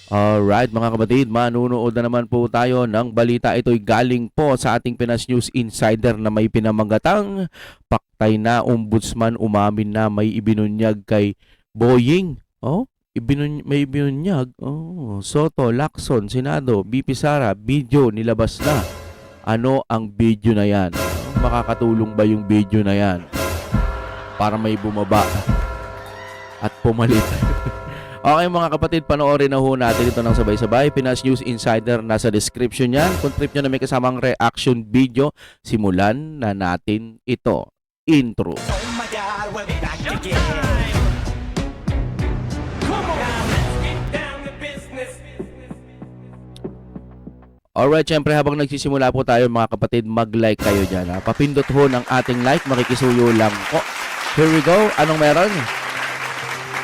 Alright mga kapatid, manunood na naman po tayo ng balita. Ito'y galing po sa ating Pinas News Insider na may pinamagatang paktay na ombudsman umamin na may ibinunyag kay Boying. May ibinunyag. Soto, Lacson, Senado, BP Sara, video nilabas na. Ano ang video na yan? Makakatulong ba yung video na yan para may bumaba at pumalit? Okay mga kapatid, panoorin na ho natin ito ng sabay-sabay. Pinas News Insider, nasa description yan. Kung trip nyo na may kasamang reaction video, simulan na natin ito. Intro. Oh my God, we'll be back again. Come on, now let's get down to business. Alright, syempre habang nagsisimula po tayo mga kapatid, mag-like kayo dyan. Ha? Papindot ho ng ating like, makikisuyo lang po. Here we go. Anong meron?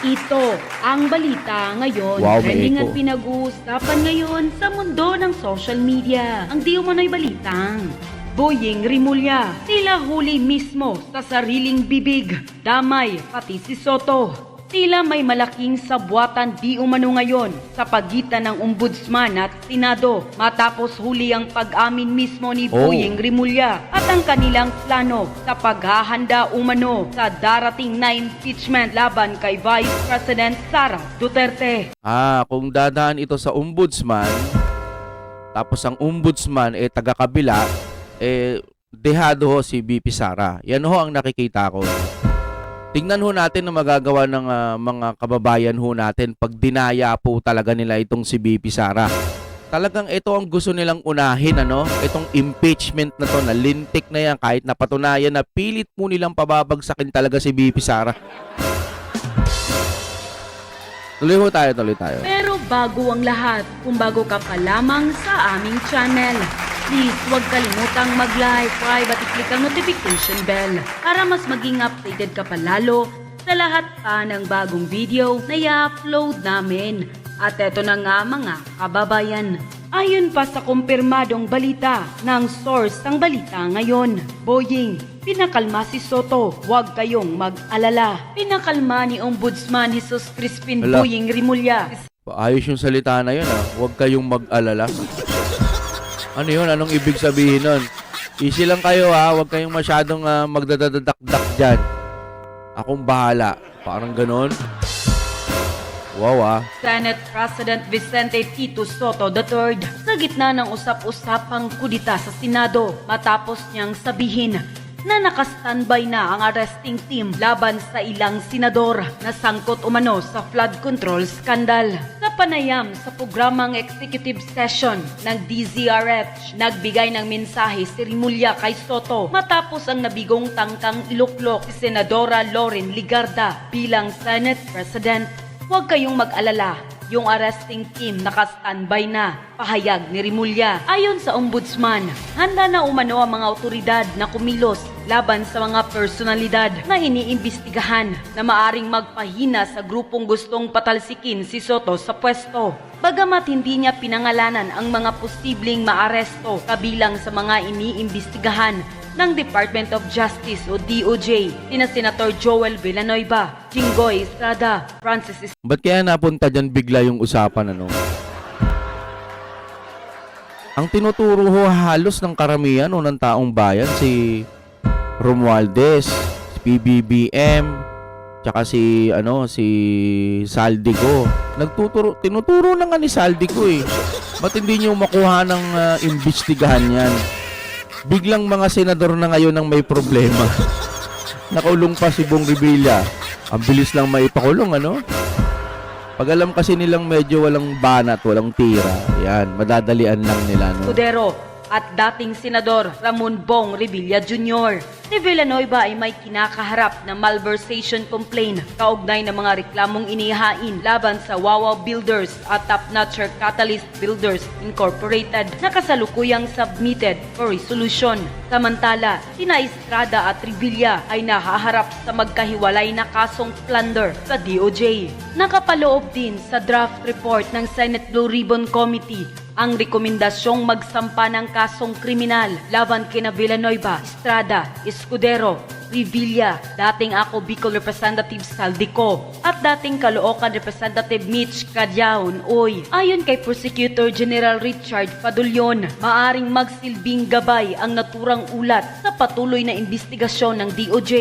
Ito ang balita ngayon. Wow, may Trending echo. at pinag-uusapan ngayon sa mundo ng social media. Ang di umano'y balitang Boying Rimulya, tila huli mismo sa sariling bibig. Damay pati si Soto. Tila may malaking sabwatan di umano ngayon sa pagitan ng ombudsman at Senado matapos huli ang pag-amin mismo ni Boying Rimulya at ang kanilang plano sa paghahanda umano sa darating na impeachment laban kay Vice President Sara Duterte. Kung dadaan ito sa ombudsman, tapos ang ombudsman taga-kabila, dehado ho si BP Sara. Yan ho ang nakikita ko. Tingnan ho natin na magagawa ng mga kababayan ho natin pag dinaya po talaga nila itong si BP Sara. Talagang ito ang gusto nilang unahin, itong impeachment na to, na lintik na yan, kahit napatunayan na pilit po nilang pababagsakin talaga si BP Sara. Tuloy tayo. Pero bago ang lahat, kung bago ka pa lamang sa aming channel, please huwag kalimutang mag-like, subscribe at i-click ang notification bell para mas maging updated ka pa lalo sa lahat pa ng bagong video na i-upload namin. At eto na nga mga kababayan, ayon pa sa kumpirmadong balita ng source ng balita ngayon, Boying, pinakalma si Soto, huwag kayong mag-alala. Pinakalma ni Ombudsman Jesus Crispin Hala. Boying Rimulya. Ayos yung salita na yun, huwag kayong mag-alala. Ano yun? Anong ibig sabihin nun? Easy lang kayo, huwag kayong masyadong magdadadakdak dyan. Akong bahala. Parang ganon. Wow. Senate President Vicente Tito Soto III sa gitna ng usap-usapang kudita sa Senado matapos niyang sabihin na naka-standby na ang arresting team laban sa ilang senador na sangkot umano sa flood control scandal. Sa panayam sa programang executive session ng DZRH, nagbigay ng mensahe si Rimulya kay Soto matapos ang nabigong tangkang iluklok si Senadora Loren Ligarda bilang Senate President. Huwag kayong mag-alala, yung arresting team naka-standby na, pahayag ni Rimulya. Ayon sa ombudsman, handa na umano ang mga otoridad na kumilos laban sa mga personalidad na iniimbestigahan na maaring magpahina sa grupong gustong patalsikin si Soto sa pwesto. Bagamat hindi niya pinangalanan ang mga posibleng maaresto kabilang sa mga iniimbestigahan ng Department of Justice o DOJ, sina Senator Joel Villanueva, Jinggoy Estrada, Francis Ba't kaya napunta dyan bigla yung usapan, Ang tinuturo ho halos ng karamihan o ng taong bayan, si Romualdez, si PBBM, tsaka si Saldico. Tinuturo na nga ni Saldico Ba't hindi niyo makuha ng imbestigahan yan? Biglang mga senador na ngayon ang may problema. Nakulong pa si Bong Revilla. Ang bilis lang maipakulong, Pag alam kasi nilang medyo walang banat, walang tira, yan, madadalian lang nila, Escudero at dating Senador Ramon Bong Revilla Jr. Si Villanueva ay may kinakaharap na malversation complaint kaugnay ng mga reklamong inihain laban sa Wawa Builders at Top Notcher Catalyst Builders Incorporated na kasalukuyang submitted for resolution. Samantala, sina Estrada at Revilla ay nahaharap sa magkahiwalay na kasong plunder sa DOJ. Nakapaloob din sa draft report ng Senate Blue Ribbon Committee ang rekomendasyong magsampa ng kasong kriminal laban kina Villanueva, Estrada, Escudero, Revilla, dating ako Bicol Representative Saldico, at dating Caloocan Representative Mitch Cadyaun. Ayon kay Prosecutor General Richard Padulyon, maaring magsilbing gabay ang naturang ulat sa patuloy na investigasyon ng DOJ.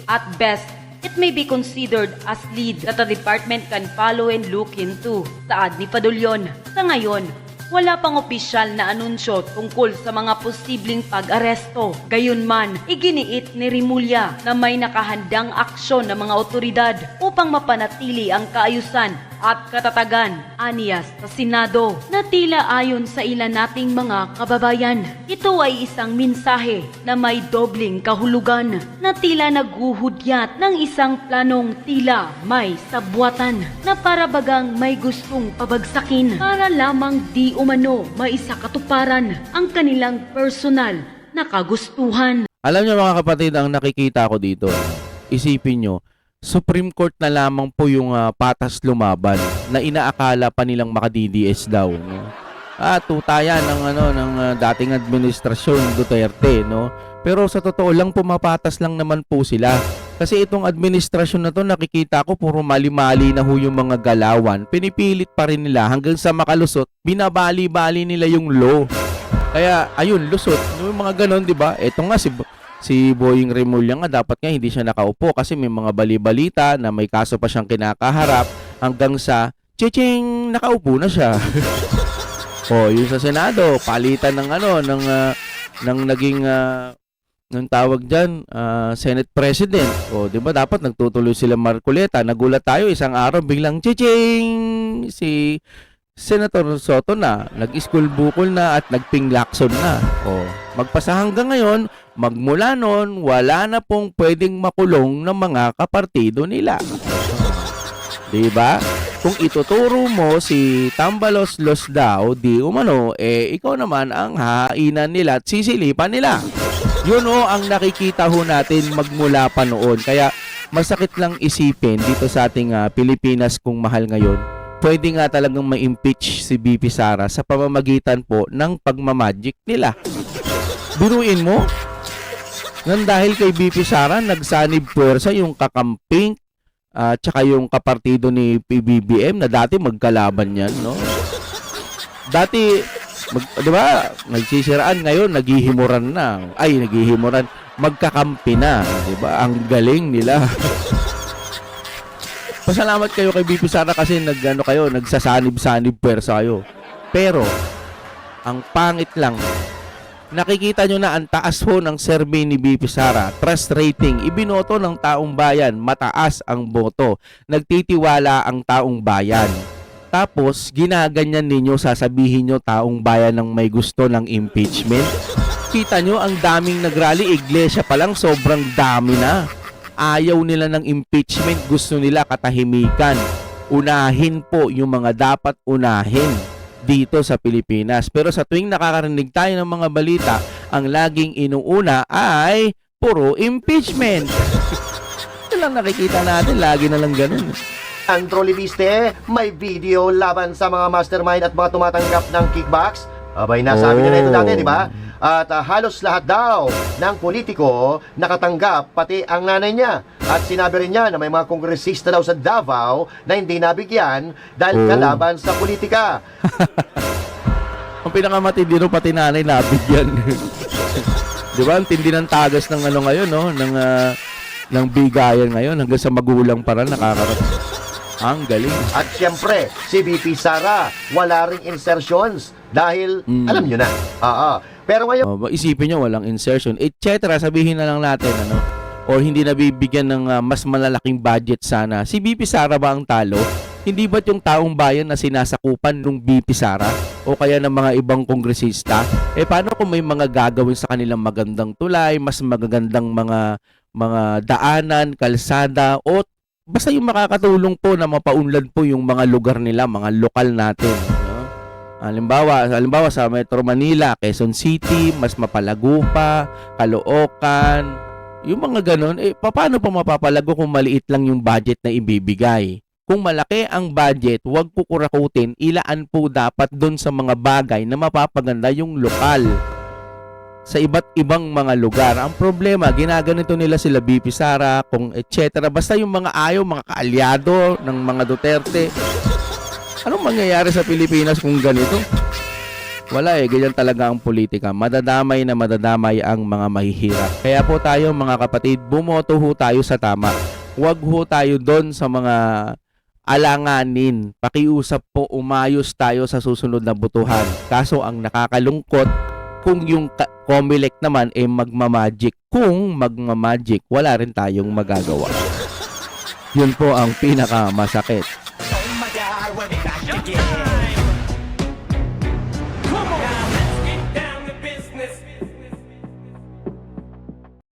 At best, it may be considered as lead that the department can follow and look into. Saad ni Padulyon, sa ngayon, wala pang opisyal na anunsyo tungkol sa mga posibleng pag-aresto. Gayunman, iginiit ni Rimulya na may nakahandang aksyon ng mga otoridad upang mapanatili ang kaayusan at katatagan, aniya sa Senado, na tila ayon sa ilan nating mga kababayan. Ito ay isang mensahe na may dobling kahulugan, na tila naghuhudyat ng isang planong tila may sabwatan, na parabagang may gustong pabagsakin para lamang di umano maisakatuparan ang kanilang personal na kagustuhan. Alam niyo mga kapatid, ang nakikita ko dito, isipin nyo, Supreme Court na lamang po yung patas lumaban na inaakala pa nilang maka-DDS daw, no? Tutayan ng dating administrasyon Duterte, no? Pero sa totoo lang, pumapatas lang naman po sila. Kasi itong administrasyon na to, nakikita ko puro mali-mali na ho yung mga galawan. Pinipilit pa rin nila hanggang sa makalusot, binabali-bali nila yung law. Kaya ayun, lusot. Yung mga ganon, di ba? Eto nga si Boying Remulla nga, dapat nga hindi siya nakaupo kasi may mga bali-balita na may kaso pa siyang kinakaharap hanggang sa chiching, nakaupo na siya. Yung sa Senado, palitan ng ng naging ng tawag diyan, Senate President. 'Di ba dapat nagtutuloy sila Marcoleta. Nagulat tayo isang araw biglang chiching, si Senator Soto na, nag-school bukol na at nagpinglakson na. Magpasa hanggang ngayon, magmula noon, wala na pong pwedeng makulong ng mga kapartido nila. Diba? Kung ituturo mo si Tambalos-Los daw, di umano, ikaw naman ang hahainan nila at sisilipan nila. Yun ang nakikita ho natin magmula pa noon. Kaya masakit lang isipin dito sa ating Pilipinas kung mahal ngayon. Pwede nga talagang ma-impeach si BP Sara sa pamamagitan po ng pagmamagic nila. Biruin mo, nang dahil kay BP Sara, nagsanib puwersa yung kakamping tsaka yung kapartido ni PBBM na dati magkalaban yan, no? Dati, di ba, nagsisiraan, ngayon, naghihimuran na. Naghihimuran, magkakampi na, di ba? Ang galing nila. Pasalamat kayo kay BP Sara kasi nagsasanib-sanib puwersa kayo. Pero, ang pangit lang, nakikita nyo na ang taas ho ng survey ni BP Sara. Trust rating, ibinoto ng taong bayan, mataas ang boto. Nagtitiwala ang taong bayan. Tapos, ginaganyan ninyo, sasabihin nyo taong bayan ng may gusto ng impeachment. Kita nyo, ang daming nagrally, iglesia pa lang, sobrang dami na. Ayaw nila ng impeachment, gusto nila katahimikan. Unahin po yung mga dapat unahin dito sa Pilipinas. Pero sa tuwing nakakarinig tayo ng mga balita, ang laging inuuna ay puro impeachment. Ito lang nakikita natin, lagi na lang ganun. Andro Libiste, may video laban sa mga mastermind at mga tumatanggap ng kickbacks. Abay, nasabi niya na ito dati, di ba? At halos lahat daw ng politiko nakatanggap, pati ang nanay niya. At sinabi rin niya na may mga kongresista daw sa Davao na hindi nabigyan dahil kalaban sa politika. Ang pinakamatindi rin pati nanay nabigyan. Di ba? Ang tindi ng tagas ng ngayon, no? Ng bigayan ngayon hanggang sa magulang para nakakarating. Ang galing. At siyempre, si BP Sara, wala ring insertions dahil alam nyo na. Pero ngayon, Isipin nyo, walang insertion, etc. Sabihin na lang natin, o hindi nabibigyan ng mas malalaking budget sana. Si BP Sara ba ang talo? Hindi ba't yung taong bayan na sinasakupan ng BP Sara? O kaya ng mga ibang kongresista? Paano kung may mga gagawin sa kanilang magandang tulay, mas magagandang mga daanan, kalsada, o basta yung makakatulong po na mapaunlad po yung mga lugar nila, mga lokal natin, no? Halimbawa sa Metro Manila, Quezon City, mas mapalago pa, Caloocan, yung mga ganun, paano pa mapapalago kung maliit lang yung budget na ibibigay? Kung malaki ang budget, huwag kukurakutin, ilaan po dapat doon sa mga bagay na mapapaganda yung lokal. sa iba't ibang mga lugar. Ang problema, ginaganito nila sila BP Sara, kung etc. Basta yung mga ayaw, mga kaalyado ng mga Duterte. Anong mangyayari sa Pilipinas kung ganito? Wala ganyan talaga ang politika. Madadamay na madadamay ang mga mahihirap. Kaya po tayo mga kapatid, bumoto ho tayo sa tama. Huwag ho tayo doon sa mga alanganin. Pakiusap po, umayos tayo sa susunod na botohan. Kaso ang nakakalungkot, kung yung Comelec naman magmamagic. Kung magmamagic, wala rin tayong magagawa. Yun po ang pinakamasakit.